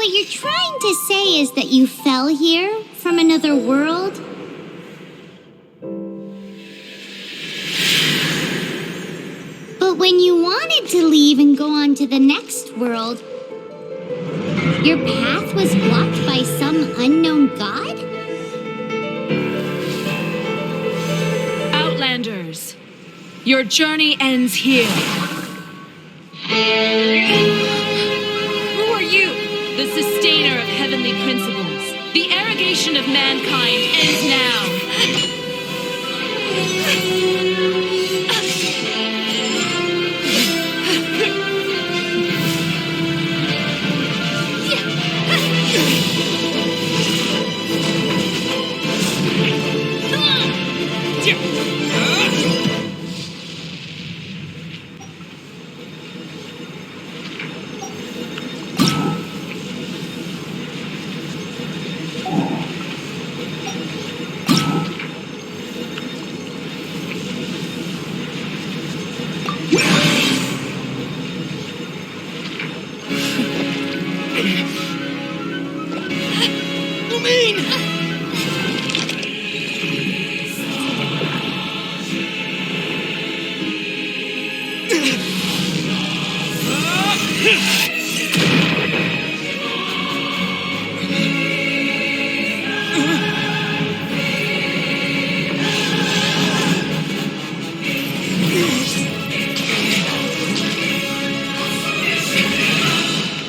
what you're trying to say is that you fell here from another world? But when you wanted to leave and go on to the next world, your path was blocked by some unknown god? Outlanders, your journey ends here. Who are you? The sustainer of heavenly principles. The arrogation of mankind ends now.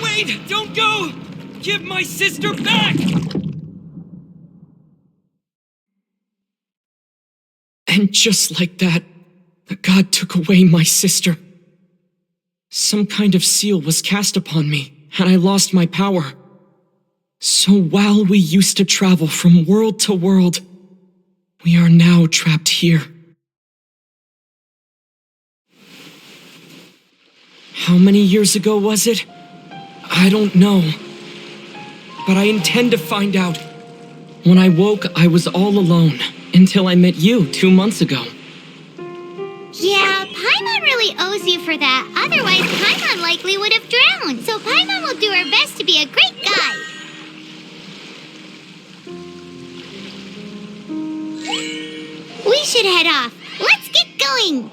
Wait! Don't go! Give my sister back! And just like that, the god took away my sister. Some kind of seal was cast upon me, and I lost my power. So while we used to travel from world to world, we are now trapped here. How many years ago was it? I don't know. But I intend to find out. When I woke, I was all alone, until I met you 2 months ago. Yeah, Paimon really owes you for that. Otherwise, Paimon likely would have drowned. So Paimon will do her best to be a great guide. We should head off. Let's get going.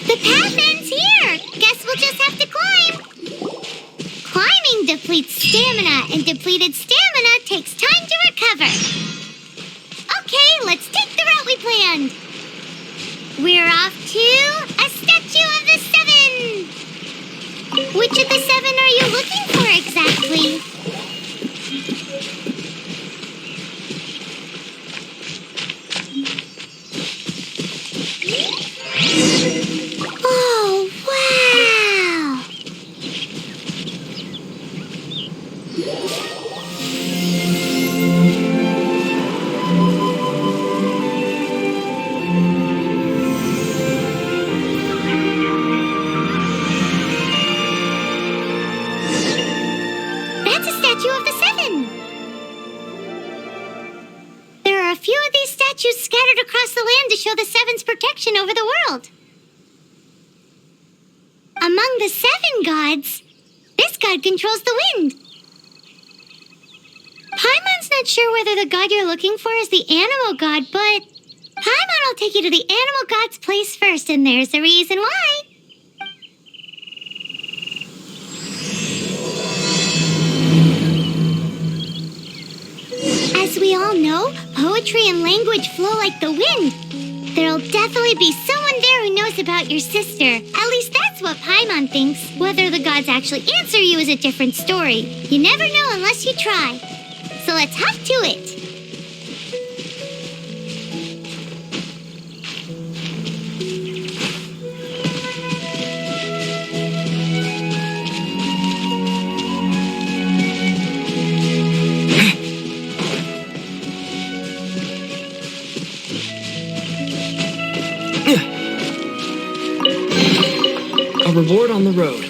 The path ends here. Guess we'll just have to climb. Climbing depletes stamina, and depleted stamina takes time to recover. Okay, let's take the route we planned. We're off to a statue of the seven. Which of the seven are you looking for exactly? Oh, wow! That's a statue of the seven. There are a few of these statues scattered across the land to show the seven's protection over the world. Among the seven gods, this god controls the wind. Paimon's not sure whether the god you're looking for is the animal god, but Paimon will take you to the animal god's place first, and there's the reason why. As we all know, poetry and language flow like the wind. There'll definitely be someone there who knows about your sister. At least that's what Paimon thinks. Whether the gods actually answer you is a different story. You never know unless you try. So let's hop to it. A reward on the road.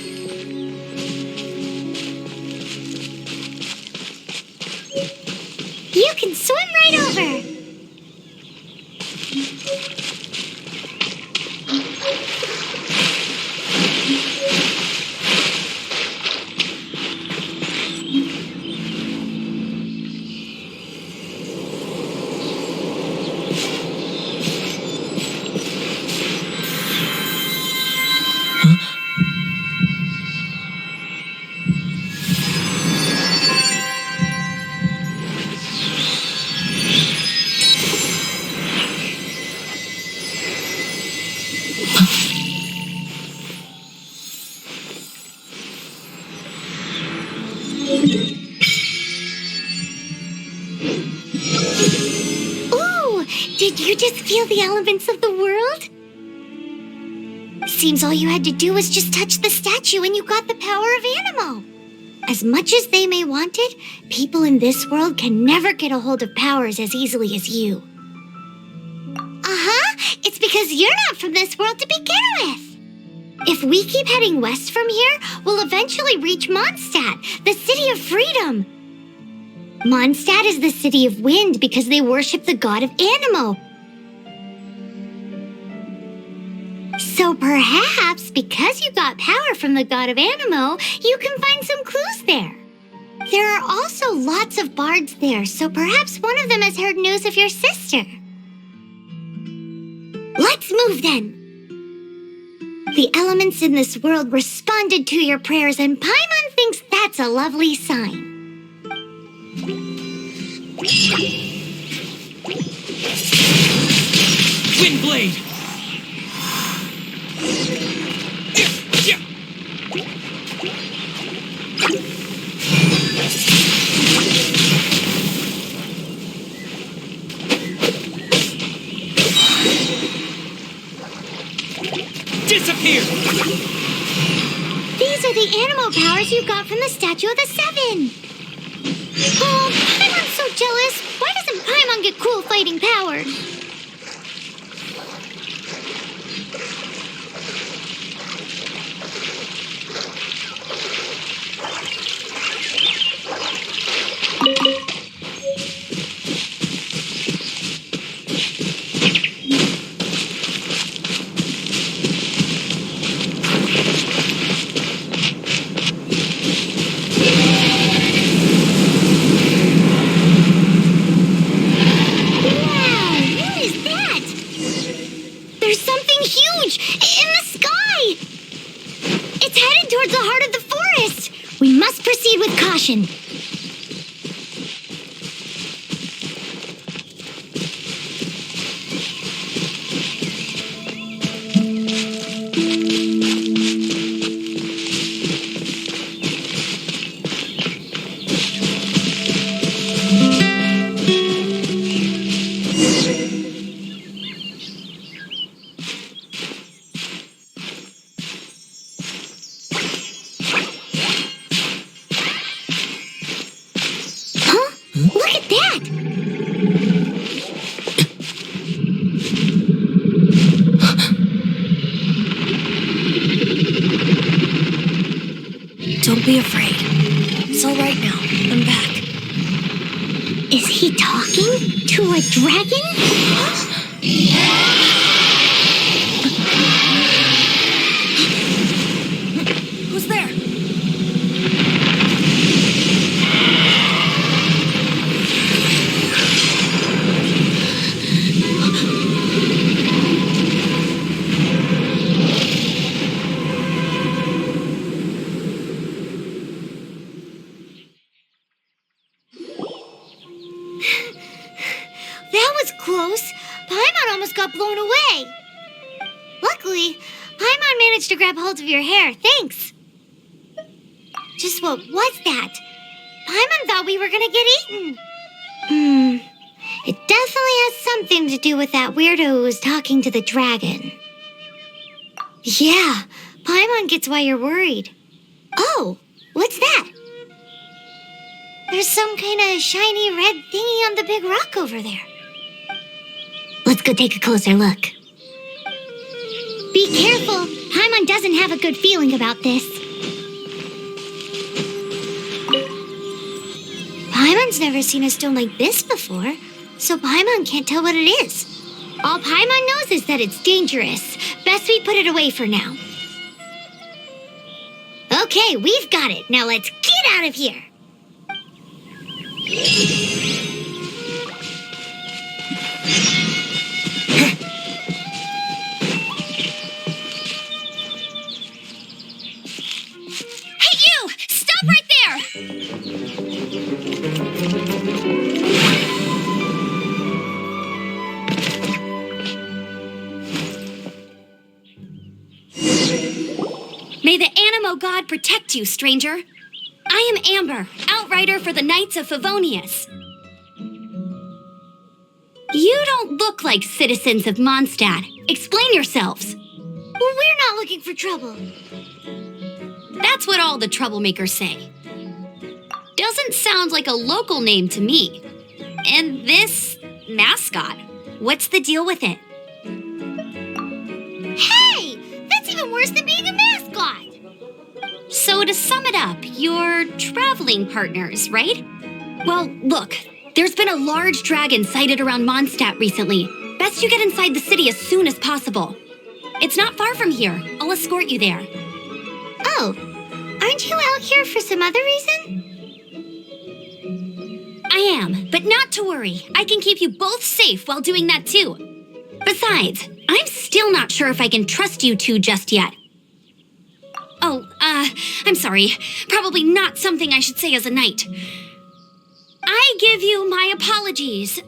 You can swim right over. Ooh, did you just feel the elements of the world? Seems all you had to do was just touch the statue and you got the power of Animo. As much as they may want it, people in this world can never get a hold of powers as easily as you. It's because you're not from this world to begin with. If we keep heading west from here, we'll eventually reach Mondstadt, the city of freedom. Mondstadt is the city of wind because they worship the god of Animo. So perhaps, because you got power from the god of Animo, you can find some clues there. There are also lots of bards there, so perhaps one of them has heard news of your sister. Let's move then. The elements in this world responded to your prayers, and Paimon thinks that's a lovely sign. Windblade! Disappear! These are the Animo powers you got from the Statue of the Seven. Oh, Paimon's so jealous. Why doesn't Paimon get cool fighting powers? With caution. Don't be afraid. It's all right now. I'm back. Is he talking to a dragon? Who's there? almost got blown away. Luckily, Paimon managed to grab hold of your hair. Thanks. Just what was that? Paimon thought we were gonna get eaten. It definitely has something to do with that weirdo who was talking to the dragon. Yeah, Paimon gets why you're worried. Oh, what's that? There's some kind of shiny red thingy on the big rock over there. Let's go take a closer look. Be careful. Paimon doesn't have a good feeling about this. Paimon's never seen a stone like this before, so Paimon can't tell what it is. All Paimon knows is that it's dangerous. Best we put it away for now. Okay, we've got it. Now let's get out of here. Hey, you! Stop right there! May the Animo God protect you, stranger. I am Amber, outrider for the Knights of Favonius. You don't look like citizens of Mondstadt. Explain yourselves. Well, we're not looking for trouble. That's what all the troublemakers say. Doesn't sound like a local name to me. And this mascot, what's the deal with it? Hey! That's even worse than being a mascot! So to sum it up, you're traveling partners, right? Well, look, there's been a large dragon sighted around Mondstadt recently. Best you get inside the city as soon as possible. It's not far from here. I'll escort you there. Oh, aren't you out here for some other reason? I am, but not to worry. I can keep you both safe while doing that too. Besides, I'm still not sure if I can trust you two just yet. Oh, I'm sorry. Probably not something I should say as a knight. I give you my apologies,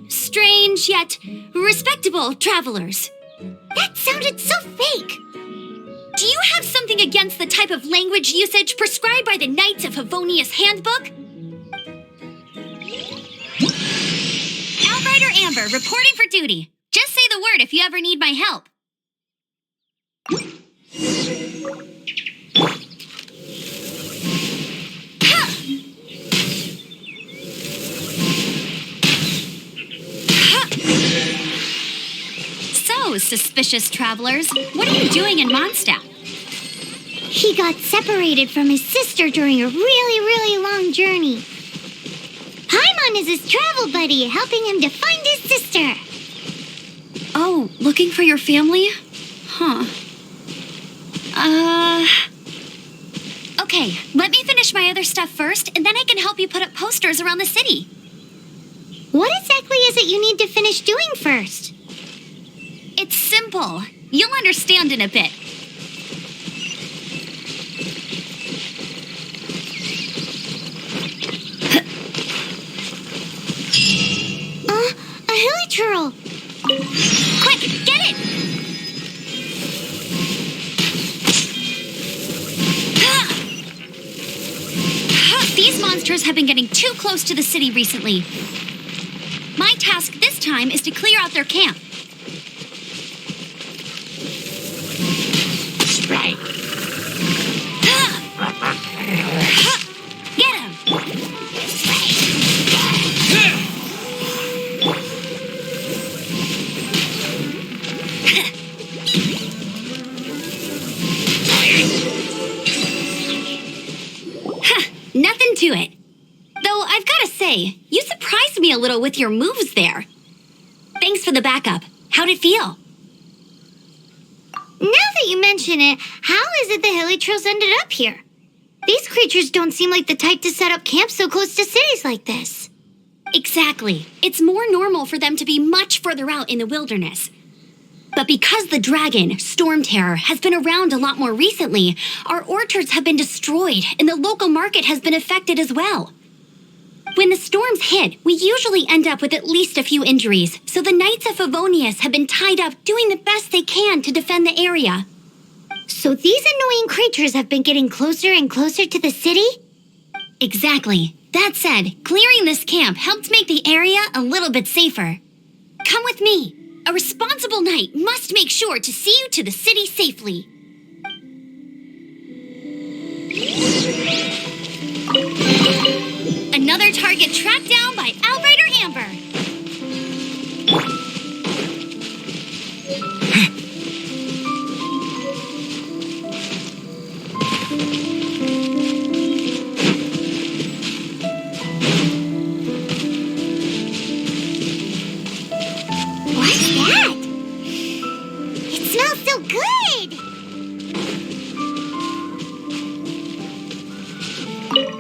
strange yet respectable travelers. That sounded so fake. Do you have something against the type of language usage prescribed by the Knights of Favonius Handbook? Outrider Amber, reporting for duty. Just say the word if you ever need my help. So, suspicious travelers, what are you doing in Mondstadt? He got separated from his sister during a really long journey. Paimon is his travel buddy, helping him to find his sister. Oh, looking for your family? Huh. Okay, let me finish my other stuff first, and then I can help you put up posters around the city. What exactly is it you need to finish doing first? It's simple. You'll understand in a bit. A hilichurl. Quick, get it! These monsters have been getting too close to the city recently. My task this time is to clear out their camp. Right. Get him! Nothing to it. Though I've got to say, you surprised me a little with your moves there. Thanks for the backup. How'd it feel? Now that you mention it, how is it the hilichurls ended up here? These creatures don't seem like the type to set up camp so close to cities like this. Exactly. It's more normal for them to be much further out in the wilderness. But because the dragon, Storm Terror, has been around a lot more recently, our orchards have been destroyed and the local market has been affected as well. When the storms hit, we usually end up with at least a few injuries, so the Knights of Favonius have been tied up doing the best they can to defend the area. So these annoying creatures have been getting closer and closer to the city? Exactly. That said, clearing this camp helped make the area a little bit safer. Come with me. A responsible knight must make sure to see you to the city safely. Another target tracked down by Outrider Amber. What's that? It smells so good!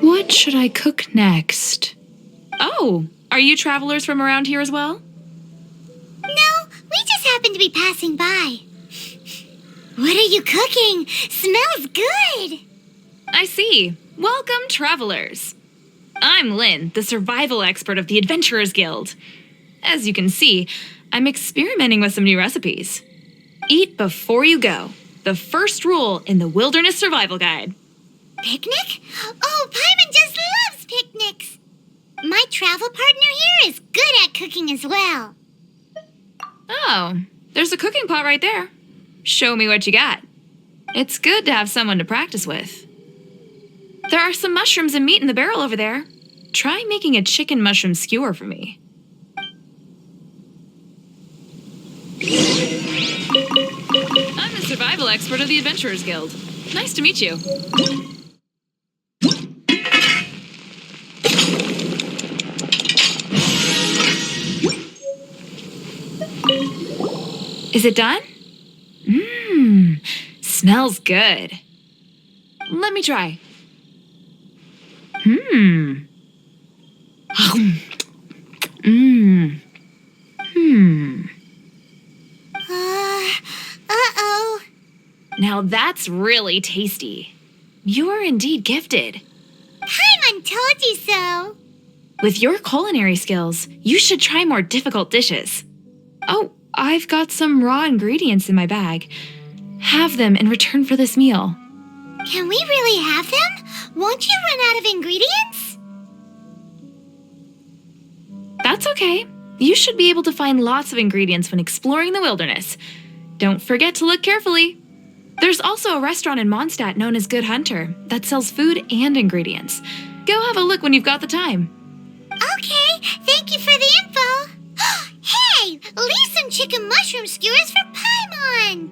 What should I cook next? Oh, are you travelers from around here as well? No, we just happened to be passing by. What are you cooking? Smells good! I see. Welcome, travelers. I'm Lynn, the survival expert of the Adventurers Guild. As you can see, I'm experimenting with some new recipes. Eat before you go. The first rule in the Wilderness Survival Guide. Picnic? Oh, Paimon just loves picnics! My travel partner here is good at cooking as well. Oh, there's a cooking pot right there. Show me what you got. It's good to have someone to practice with. There are some mushrooms and meat in the barrel over there. Try making a chicken mushroom skewer for me. I'm the survival expert of the Adventurers Guild. Nice to meet you. Is it done? Smells good. Let me try. Uh-oh. Now that's really tasty. You're indeed gifted. Paimon told you so. With your culinary skills, you should try more difficult dishes. Oh, I've got some raw ingredients in my bag. Have them in return for this meal. Can we really have them? Won't you run out of ingredients? That's okay. You should be able to find lots of ingredients when exploring the wilderness. Don't forget to look carefully. There's also a restaurant in Mondstadt known as Good Hunter that sells food and ingredients. Go have a look when you've got the time. Okay, thank you for the info. Hey, leave some chicken mushroom skewers for Paimon.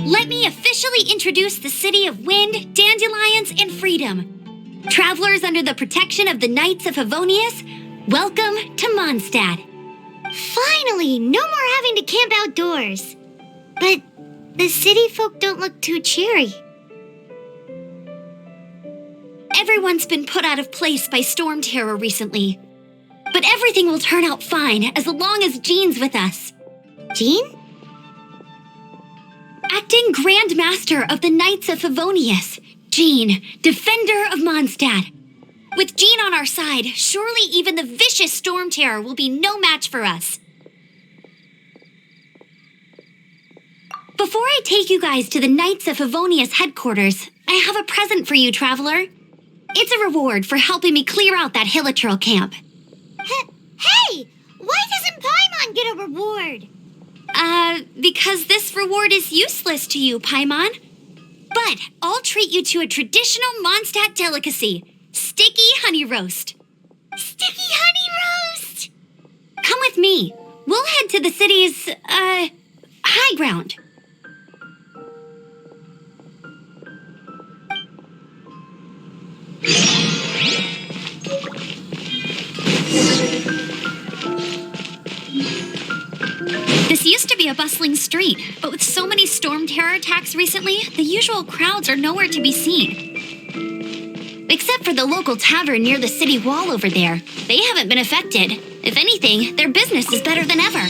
Let me officially introduce the city of wind, dandelions, and freedom. Travelers under the protection of the Knights of Favonius, welcome to Mondstadt. Finally, no more having to camp outdoors. But the city folk don't look too cheery. Everyone's been put out of place by storm terror recently. But everything will turn out fine as long as Jean's with us. Jean? Acting Grand Master of the Knights of Favonius, Jean, Defender of Mondstadt. With Jean on our side, surely even the vicious storm terror will be no match for us. Before I take you guys to the Knights of Favonius headquarters, I have a present for you, Traveler. It's a reward for helping me clear out that Hilichurl camp. Hey! Why doesn't Paimon get a reward? Because this reward is useless to you, Paimon. But I'll treat you to a traditional Mondstadt delicacy, sticky honey roast. Sticky honey roast! Come with me. We'll head to the city's, high ground. This used to be a bustling street, but with so many storm terror attacks recently, the usual crowds are nowhere to be seen. Except for the local tavern near the city wall over there. They haven't been affected. If anything, their business is better than ever.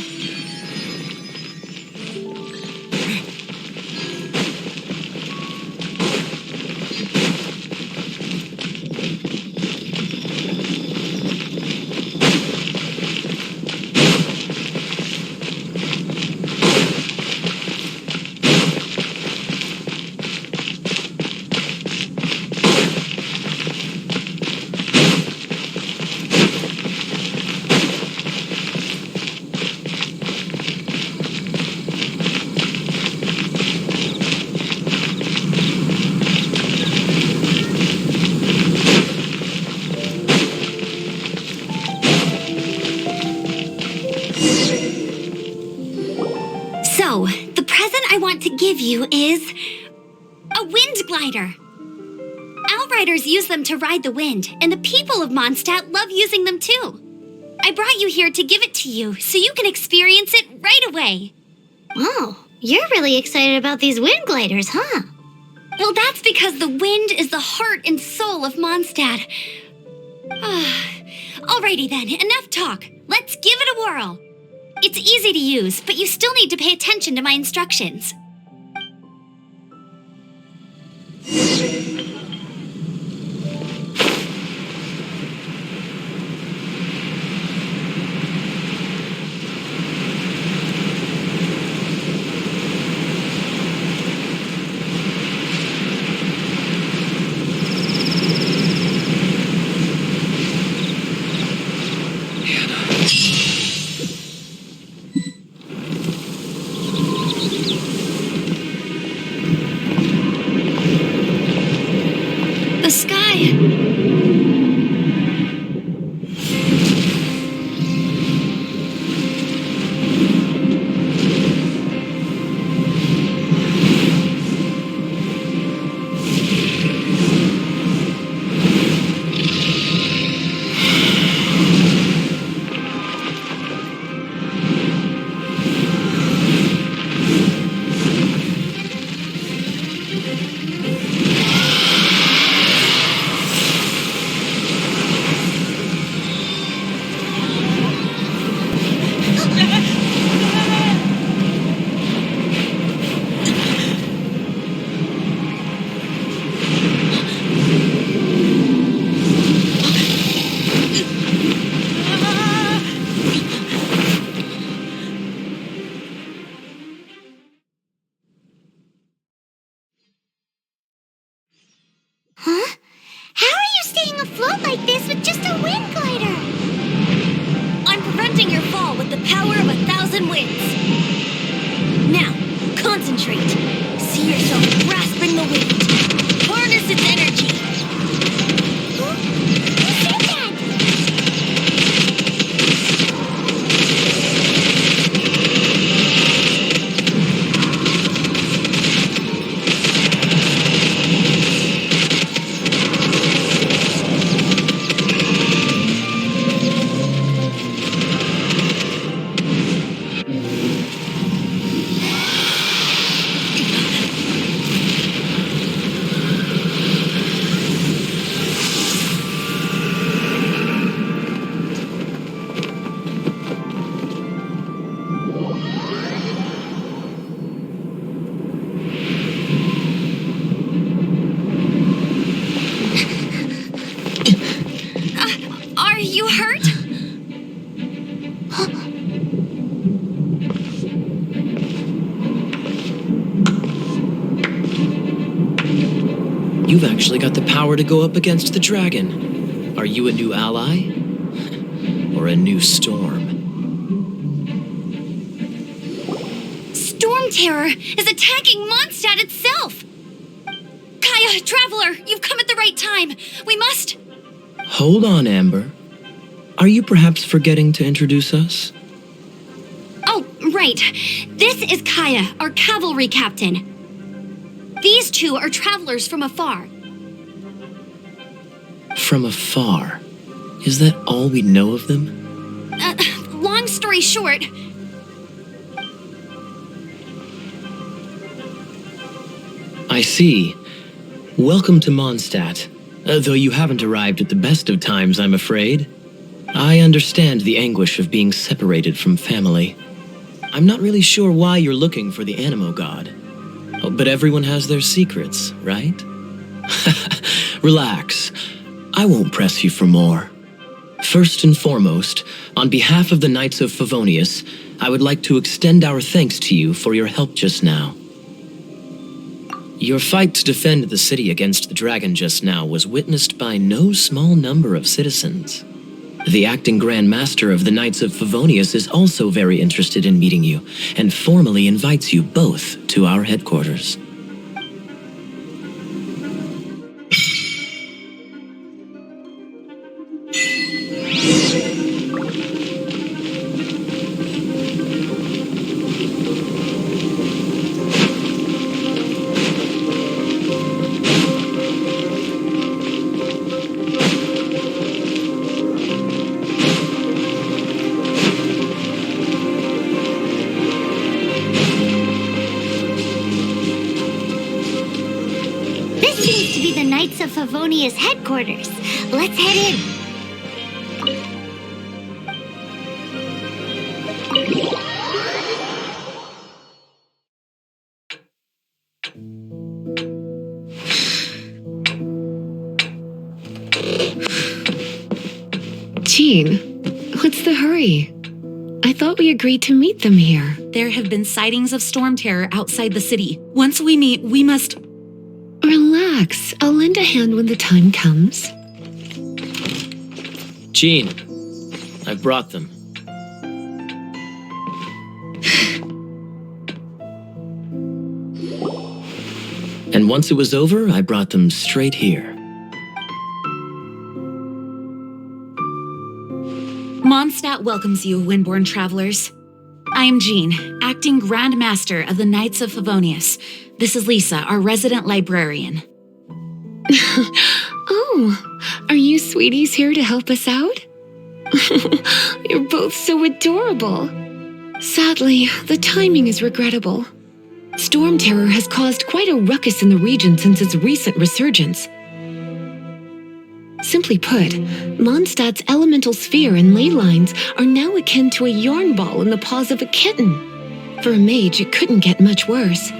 So, the present I want to give you is a wind glider. Outriders use them to ride the wind, and the people of Mondstadt love using them too. I brought you here to give it to you so you can experience it right away. Oh, you're really excited about these wind gliders, huh? Well, that's because the wind is the heart and soul of Mondstadt. Alrighty then, enough talk. Let's give it a whirl. It's easy to use, but you still need to pay attention to my instructions. The sky. Huh? How are you staying afloat like this with just a wind glider? I'm preventing your fall with the power of 1,000 winds. Now, concentrate. See yourself grasping the wind. Harness its energy. Huh? Who said that? You've actually got the power to go up against the dragon. Are you a new ally? Or a new storm? Storm Terror is attacking Mondstadt itself! Kaya, Traveler, you've come at the right time. We must... Hold on, Amber. Are you perhaps forgetting to introduce us? Oh, right. This is Kaya, our cavalry captain. These two are travelers from afar. From afar? Is that all we know of them? Long story short... I see. Welcome to Mondstadt. Though you haven't arrived at the best of times, I'm afraid. I understand the anguish of being separated from family. I'm not really sure why you're looking for the Animo God. Oh, but everyone has their secrets, right? Relax. I won't press you for more. First and foremost, on behalf of the Knights of Favonius, I would like to extend our thanks to you for your help just now. Your fight to defend the city against the dragon just now was witnessed by no small number of citizens. The acting Grand Master of the Knights of Favonius is also very interested in meeting you, and formally invites you both to our headquarters. This seems to be the Knights of Favonius headquarters. Let's head in. Jean, what's the hurry? I thought we agreed to meet them here. There have been sightings of storm terror outside the city. Once we meet, we must... Relax. I'll lend a hand when the time comes. Jean, I've brought them. And once it was over, I brought them straight here. Mondstadt welcomes you, Windborn travelers. I am Jean, acting Grand Master of the Knights of Favonius. This is Lisa, our resident librarian. Oh, are you sweeties here to help us out? You're both so adorable. Sadly, the timing is regrettable. Storm Terror has caused quite a ruckus in the region since its recent resurgence. Simply put, Mondstadt's elemental sphere and ley lines are now akin to a yarn ball in the paws of a kitten. For a mage, it couldn't get much worse.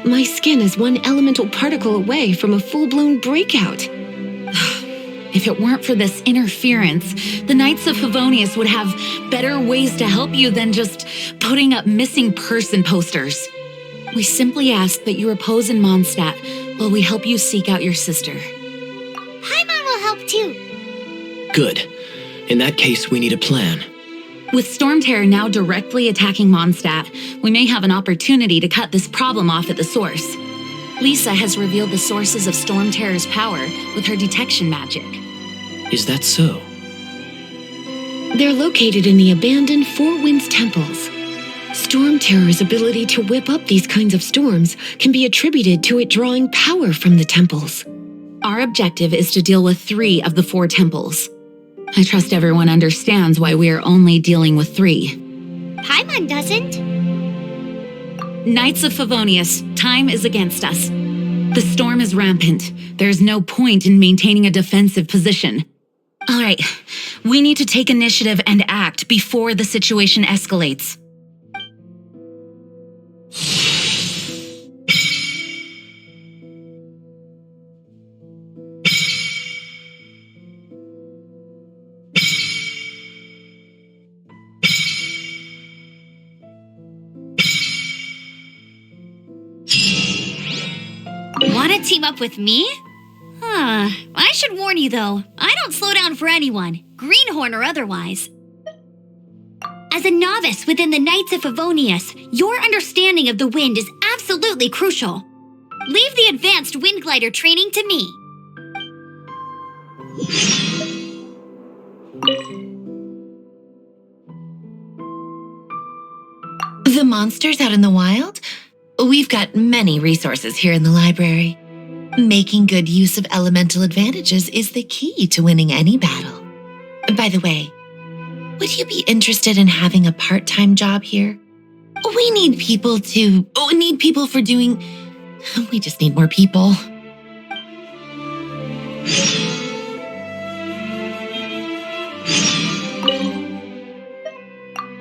My skin is one elemental particle away from a full-blown breakout. If it weren't for this interference, the Knights of Favonius would have better ways to help you than just putting up missing person posters. We simply ask that you repose in Mondstadt while we help you seek out your sister. Paimon will help too. Good. In that case, we need a plan. With Storm Terror now directly attacking Mondstadt, we may have an opportunity to cut this problem off at the source. Lisa has revealed the sources of Storm Terror's power with her detection magic. Is that so? They're located in the abandoned Four Winds temples. Storm Terror's ability to whip up these kinds of storms can be attributed to it drawing power from the temples. Our objective is to deal with 3 of the 4 temples. I trust everyone understands why we are only dealing with 3. Paimon doesn't. Knights of Favonius, time is against us. The storm is rampant. There's no point in maintaining a defensive position. All right, we need to take initiative and act before the situation escalates. Want to team up with me? I should warn you though, I don't slow down for anyone, greenhorn or otherwise. As a novice within the Knights of Favonius, your understanding of the wind is absolutely crucial. Leave the advanced wind glider training to me. The monsters out in the wild? We've got many resources here in the library. Making good use of elemental advantages is the key to winning any battle. By the way, would you be interested in having a part-time job here? We need people for doing... We just need more people.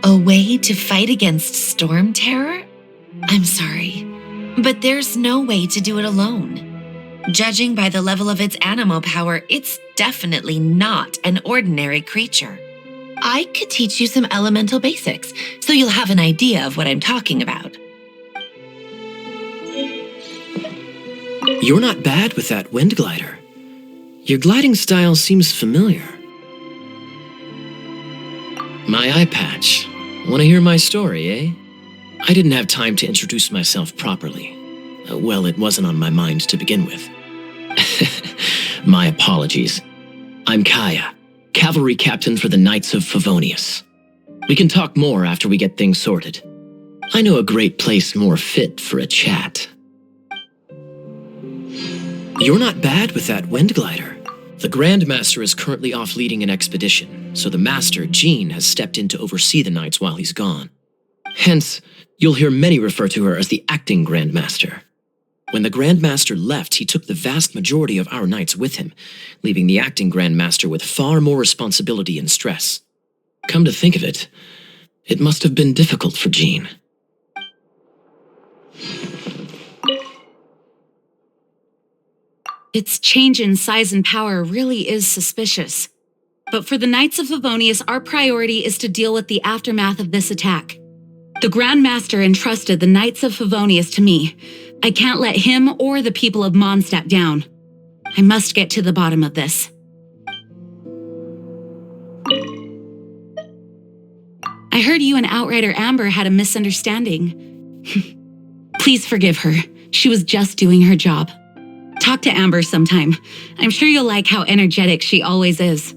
A way to fight against storm terror? I'm sorry, but there's no way to do it alone. Judging by the level of its animal power, it's definitely not an ordinary creature. I could teach you some elemental basics, so you'll have an idea of what I'm talking about. You're not bad with that wind glider. Your gliding style seems familiar. My eye patch. Want to hear my story, eh? I didn't have time to introduce myself properly. Well, it wasn't on my mind to begin with. My apologies. I'm Kaya, cavalry captain for the Knights of Favonius. We can talk more after we get things sorted. I know a great place more fit for a chat. You're not bad with that wind glider. The Grand Master is currently off leading an expedition, so the Master, Jean, has stepped in to oversee the Knights while he's gone. Hence, you'll hear many refer to her as the acting Grand Master. When the Grand Master left, he took the vast majority of our Knights with him, leaving the acting Grand Master with far more responsibility and stress. Come to think of it, it must have been difficult for Jean. Its change in size and power really is suspicious. But for the Knights of Favonius, our priority is to deal with the aftermath of this attack. The Grand Master entrusted the Knights of Favonius to me. I can't let him or the people of Mondstadt down. I must get to the bottom of this. I heard you and Outrider Amber had a misunderstanding. Please forgive her. She was just doing her job. Talk to Amber sometime. I'm sure you'll like how energetic she always is.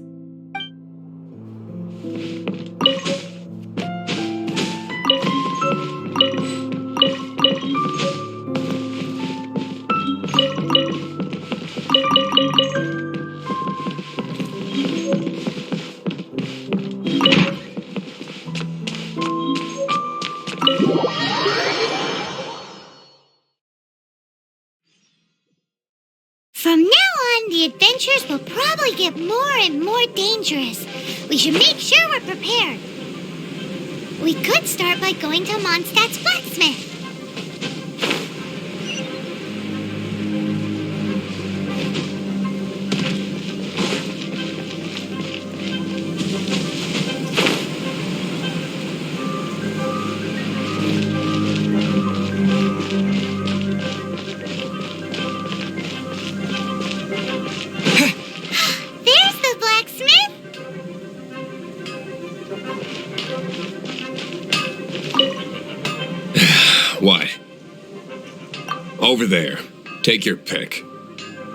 From now on, the adventures will probably get more and more dangerous. We should make sure we're prepared. We could start by going to Mondstadt's blacksmith. Why? Over there. Take your pick.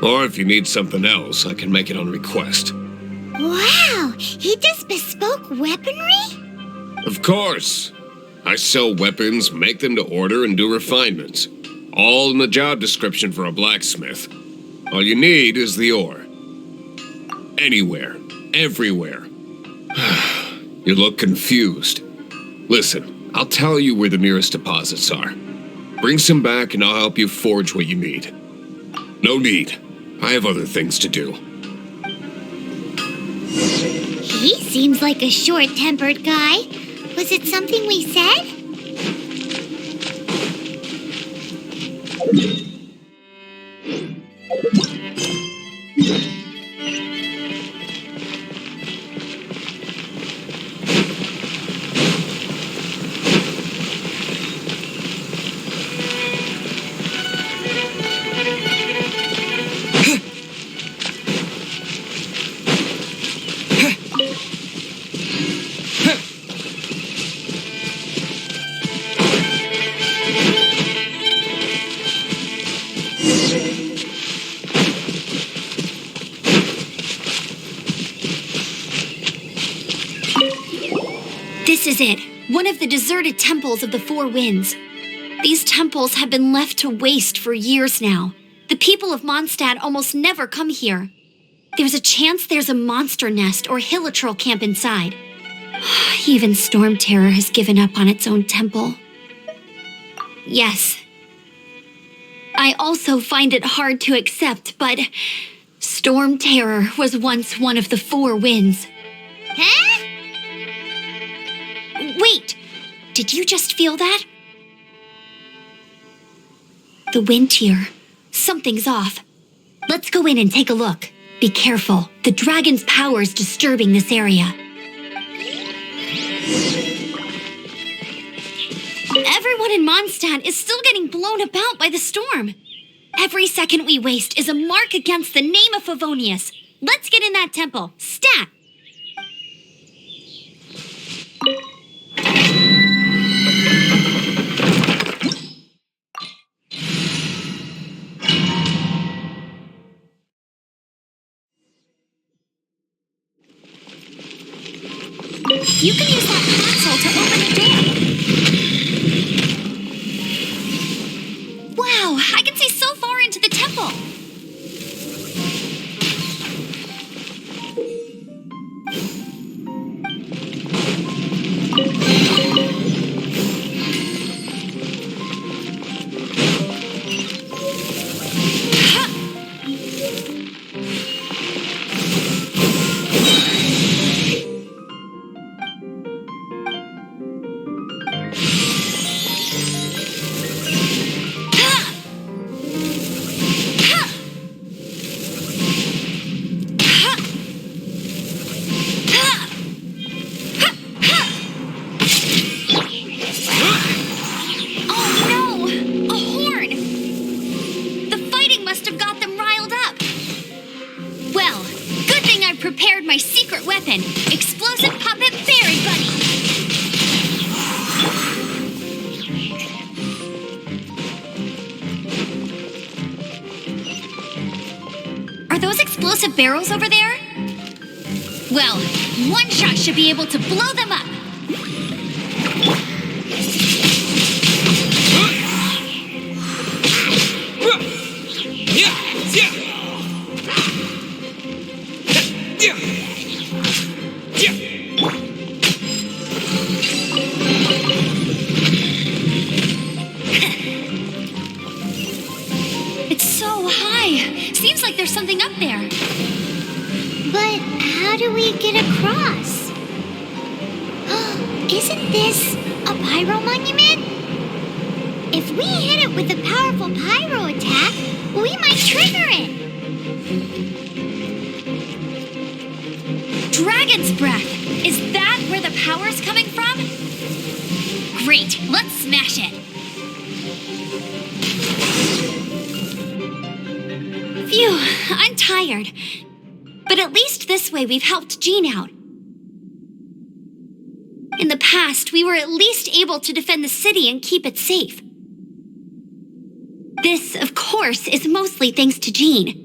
Or if you need something else, I can make it on request. Wow, he does bespoke weaponry? Of course. I sell weapons, make them to order, and do refinements. All in the job description for a blacksmith. All you need is the ore. Anywhere. Everywhere. You look confused. Listen. I'll tell you where the nearest deposits are. Bring some back and I'll help you forge what you need. No need. I have other things to do. He seems like a short-tempered guy. Was it something we said? This is it, one of the deserted temples of the Four Winds. These temples have been left to waste for years now. The people of Mondstadt almost never come here. There's a chance there's a monster nest or hilitrol camp inside. Even Storm Terror has given up on its own temple. Yes. I also find it hard to accept, but Storm Terror was once one of the Four Winds. Huh? Wait, did you just feel that? The wind here. Something's off. Let's go in and take a look. Be careful. The dragon's power is disturbing this area. Everyone in Mondstadt is still getting blown about by the storm. Every second we waste is a mark against the name of Favonius. Let's get in that temple. Stat! You can use that console to open the door. Wow, I can see so far into the temple. Prepared my secret weapon, Explosive Puppet Fairy Bunny. Are those explosive barrels over there? Well, one shot should be able to blow them up. It's so high. Seems like there's something up there. But how do we get across? Isn't this a pyro monument? If we hit it with a powerful pyro attack, we might trigger it. Dragon's breath! Is that where the power's coming from? Great, let's smash it! Phew, I'm tired. But at least this way we've helped Jean out. In the past, we were at least able to defend the city and keep it safe. This, of course, is mostly thanks to Jean.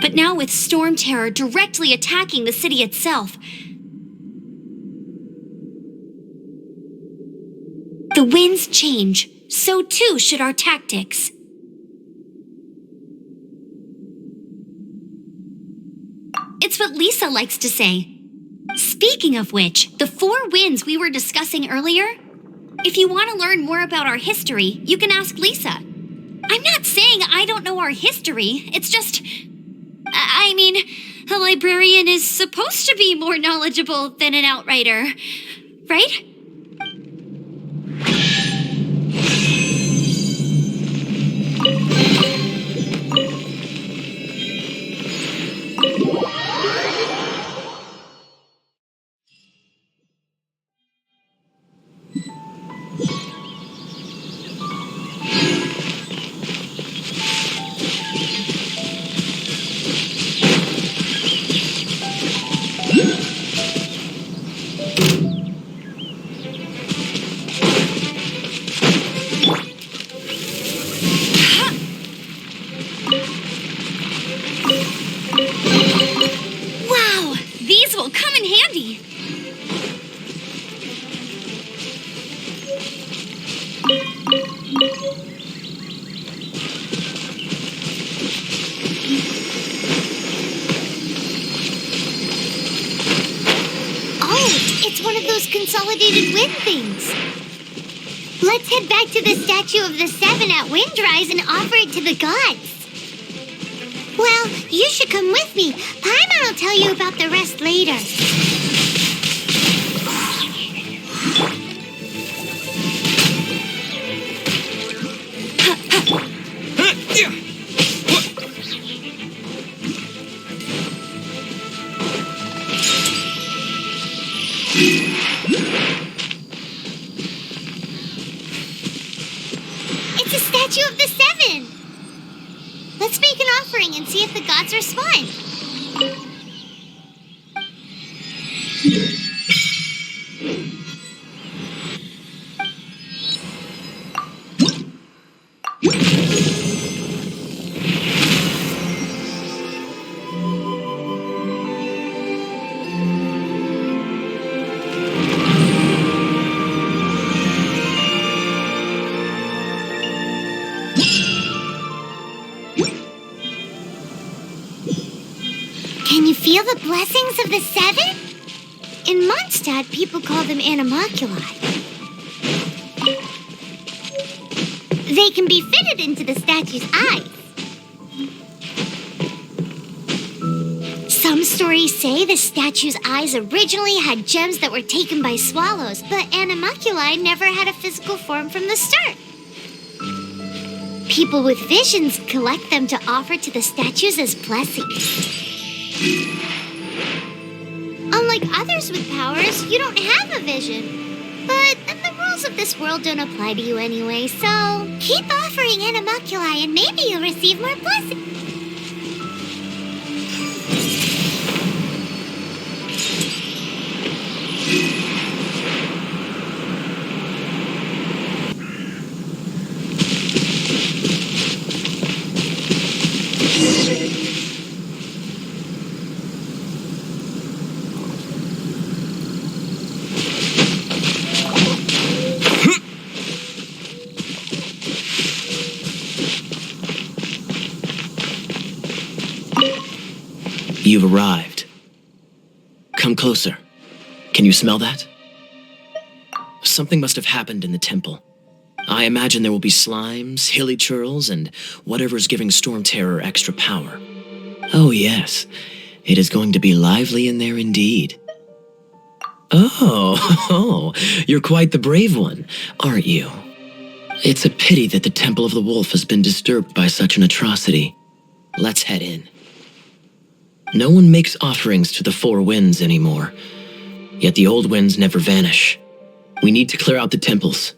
But now with Storm Terror directly attacking the city itself, the winds change, so too should our tactics. It's what Lisa likes to say. Speaking of which, the Four Winds we were discussing earlier, if you want to learn more about our history, you can ask Lisa. I'm not saying I don't know our history, it's just... I mean, a librarian is supposed to be more knowledgeable than an outrider, right? those consolidated wind things. Let's head back to the statue of the Seven at Windrise and offer it to the gods. Well, you should come with me. Paimon will tell you about the rest later. It's a statue of the Seven. Let's make an offering and see if the gods respond. Can you feel the blessings of the Seven? In Mondstadt, people call them animalculi. They can be fitted into the statue's eyes. Some stories say the statue's eyes originally had gems that were taken by swallows, but animalculi never had a physical form from the start. People with visions collect them to offer to the statues as blessings. Unlike others with powers, you don't have a vision. But the rules of this world don't apply to you anyway, so keep offering animalculi and maybe you'll receive more blessings. You've arrived. Come closer. Can you smell that? Something must have happened in the temple. I imagine there will be slimes, hilly churls, and whatever's giving Storm Terror extra power. Oh yes, it is going to be lively in there indeed. Oh, you're quite the brave one, aren't you? It's a pity that the Temple of the Wolf has been disturbed by such an atrocity. Let's head in. No one makes offerings to the Four Winds anymore, yet the old winds never vanish. We need to clear out the temples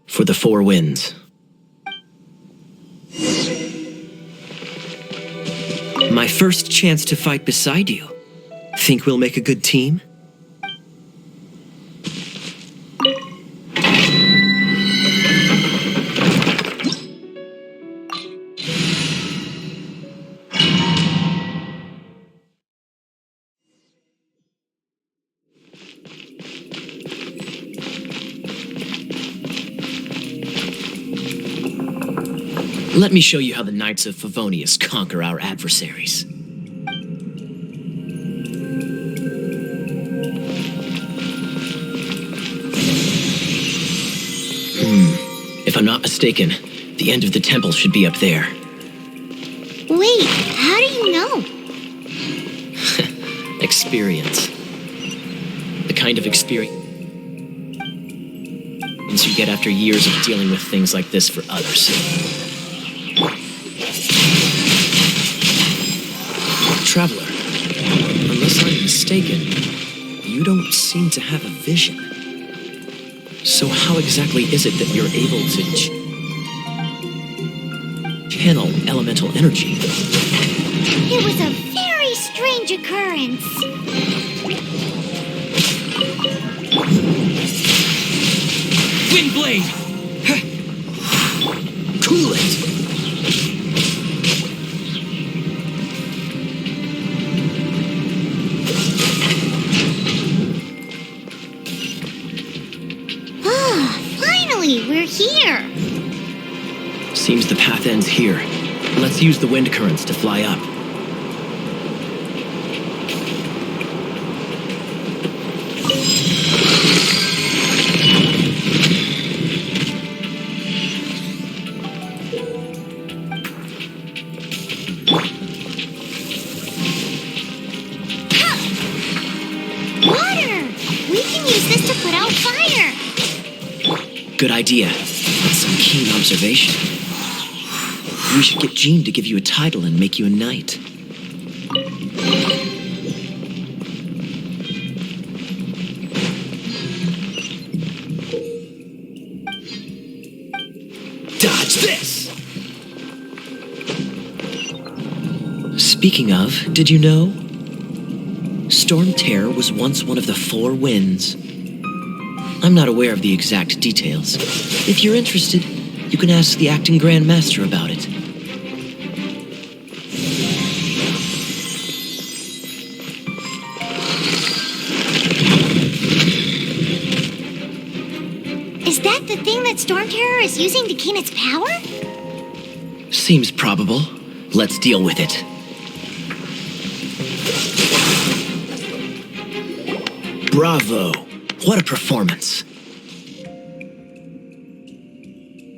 for the Four Winds. My first chance to fight beside you. Think we'll make a good team? Let me show you how the Knights of Favonius conquer our adversaries. If I'm not mistaken, the end of the temple should be up there. Wait, how do you know? Experience. The kind of experience you get after years of dealing with things like this for others. Traveler, unless I'm mistaken, you don't seem to have a vision. So how exactly is it that you're able to channel elemental energy? It was a very strange occurrence. Windblade! Cool it! We're here. Seems the path ends here. Let's use the wind currents to fly up. Good idea. Some keen observation. We should get Jean to give you a title and make you a knight. Dodge this! Speaking of, did you know? Storm Terror was once one of the 4 winds. I'm not aware of the exact details. If you're interested, you can ask the acting Grand Master about it. Is that the thing that Storm Terror is using to gain its power? Seems probable. Let's deal with it. Bravo! What a performance.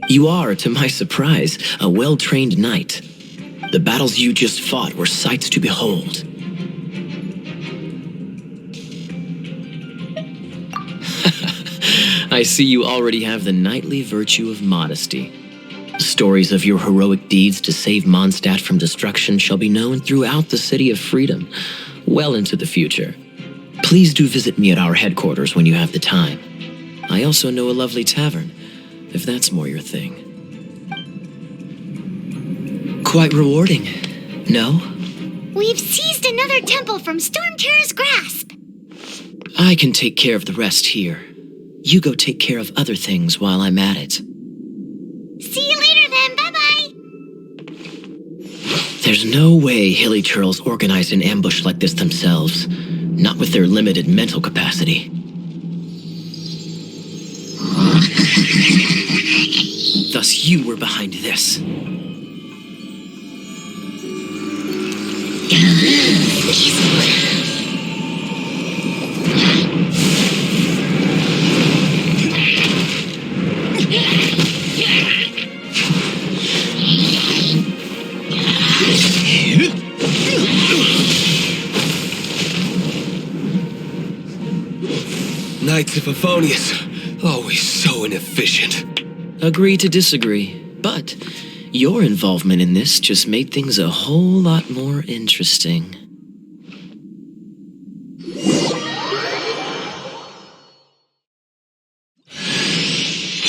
You are, to my surprise, a well-trained knight. The battles you just fought were sights to behold. I see you already have the knightly virtue of modesty. Stories of your heroic deeds to save Mondstadt from destruction shall be known throughout the City of Freedom, well into the future. Please do visit me at our headquarters when you have the time. I also know a lovely tavern, if that's more your thing. Quite rewarding, no? We've seized another temple from Storm Terror's grasp. I can take care of the rest here. You go take care of other things while I'm at it. See you later then, bye-bye. There's no way Hilly Turtles organized an ambush like this themselves, not with their limited mental capacity. Thus you were behind this. Knights of Favonius, always so inefficient. Agree to disagree, but your involvement in this just made things a whole lot more interesting.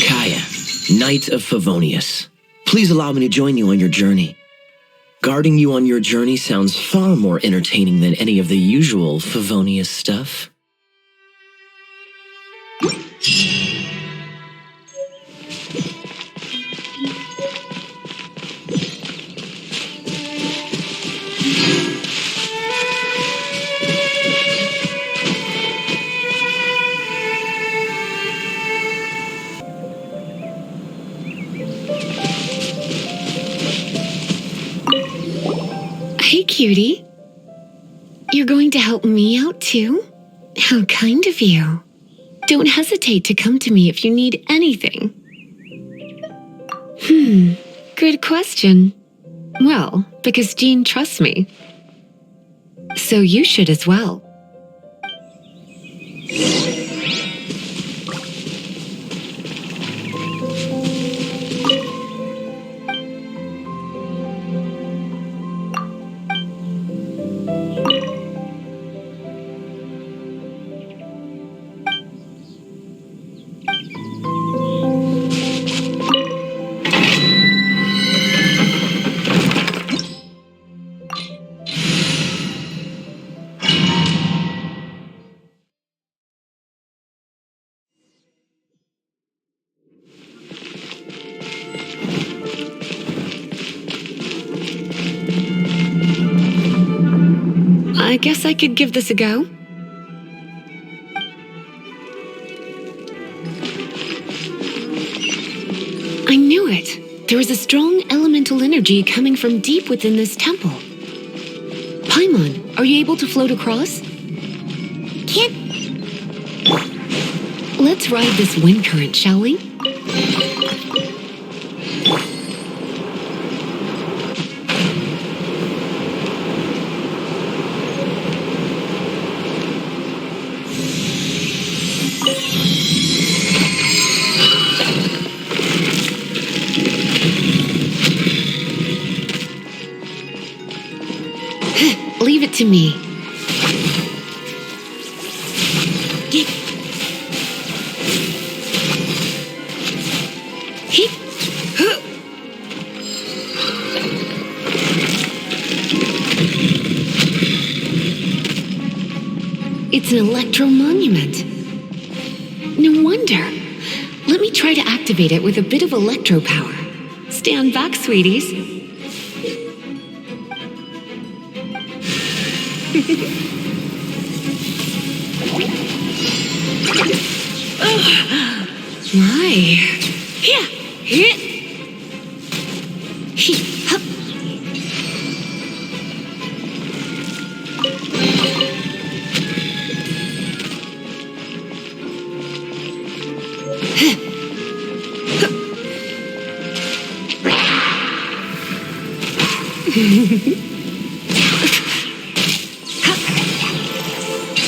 Kaya, Knight of Favonius. Please allow me to join you on your journey. Guarding you on your journey sounds far more entertaining than any of the usual Favonius stuff. Hey, cutie. You're going to help me out, too? How kind of you. Don't hesitate to come to me if you need anything. Good question. Well, because Jean trusts me. So you should as well. I guess I could give this a go. I knew it. There was a strong elemental energy coming from deep within this temple. Paimon, are you able to float across? Can't... Let's ride this wind current, shall we? to me. It's an electro monument. No wonder. Let me try to activate it with a bit of electro power. Stand back, sweeties. My. Yeah. Hup.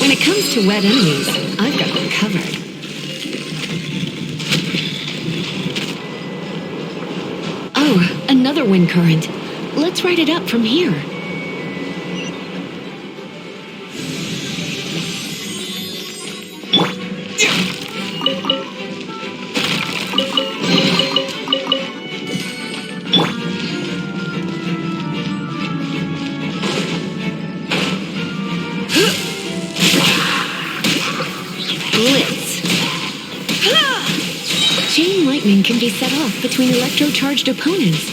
When it comes to wet enemies, I've got them covered. Oh, another wind current. Let's ride it up from here. Chain lightning can be set off between electro-charged opponents.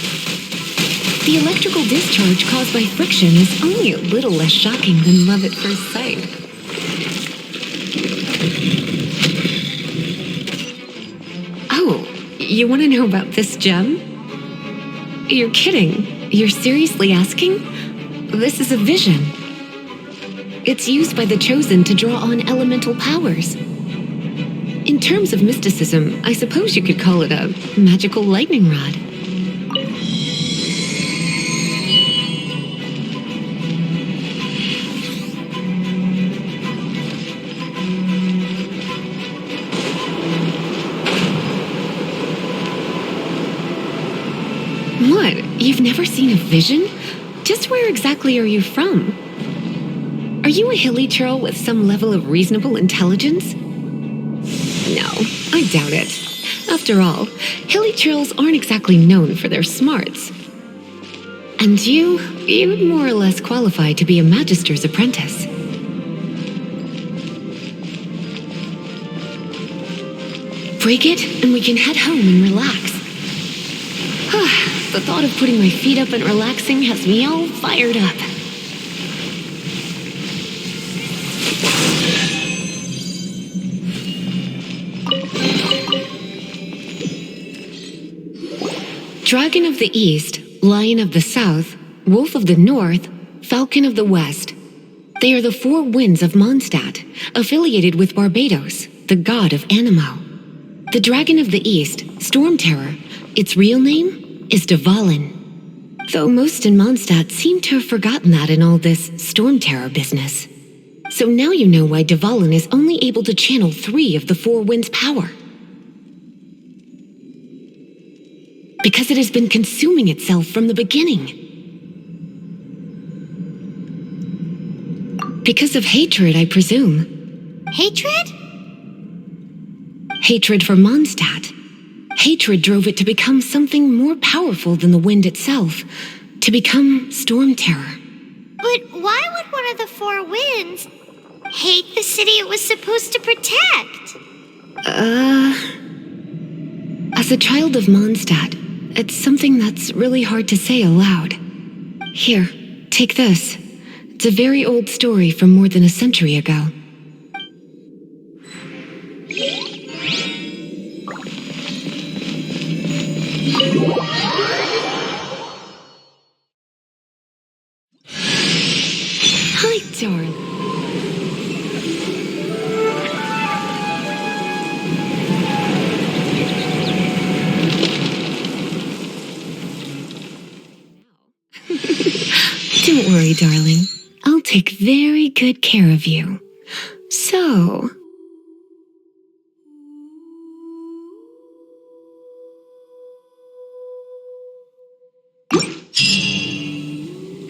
The electrical discharge caused by friction is only a little less shocking than love at first sight. Oh, you want to know about this gem? You're kidding. You're seriously asking? This is a vision. It's used by the Chosen to draw on elemental powers. In terms of mysticism, I suppose you could call it a magical lightning rod. What? You've never seen a vision? Just where exactly are you from? Are you a hilly churl with some level of reasonable intelligence? No, I doubt it. After all, hilly churls aren't exactly known for their smarts. And you'd more or less qualify to be a magister's apprentice. Break it, and we can head home and relax. The thought of putting my feet up and relaxing has me all fired up. Dragon of the East, Lion of the South, Wolf of the North, Falcon of the West. They are the four winds of Mondstadt, affiliated with Barbados, the god of Anemo. The Dragon of the East, Storm Terror, its real name is Dvalin. Though most in Mondstadt seem to have forgotten that in all this Storm Terror business. So now you know why Dvalin is only able to channel 3 of the four winds' power. Because it has been consuming itself from the beginning. Because of hatred, I presume. Hatred? Hatred for Mondstadt. Hatred drove it to become something more powerful than the wind itself, to become Storm Terror. But why would one of the four winds hate the city it was supposed to protect? As a child of Mondstadt, it's something that's really hard to say aloud. Here, take this. It's a very old story from more than a century ago. Hi, darling. Don't worry, darling. I'll take very good care of you. So...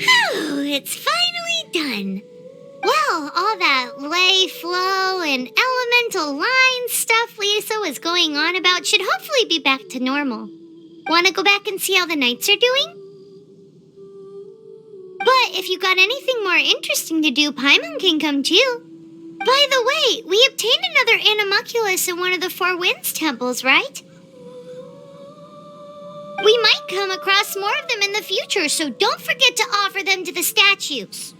Whew, it's finally done. Well, all that ley flow and elemental line stuff Lisa was going on about should hopefully be back to normal. Want to go back and see how the knights are doing? But if you got anything more interesting to do, Paimon can come too. By the way, we obtained another animalculus in one of the Four Winds temples, right? We might come across more of them in the future, so don't forget to offer them to the statues.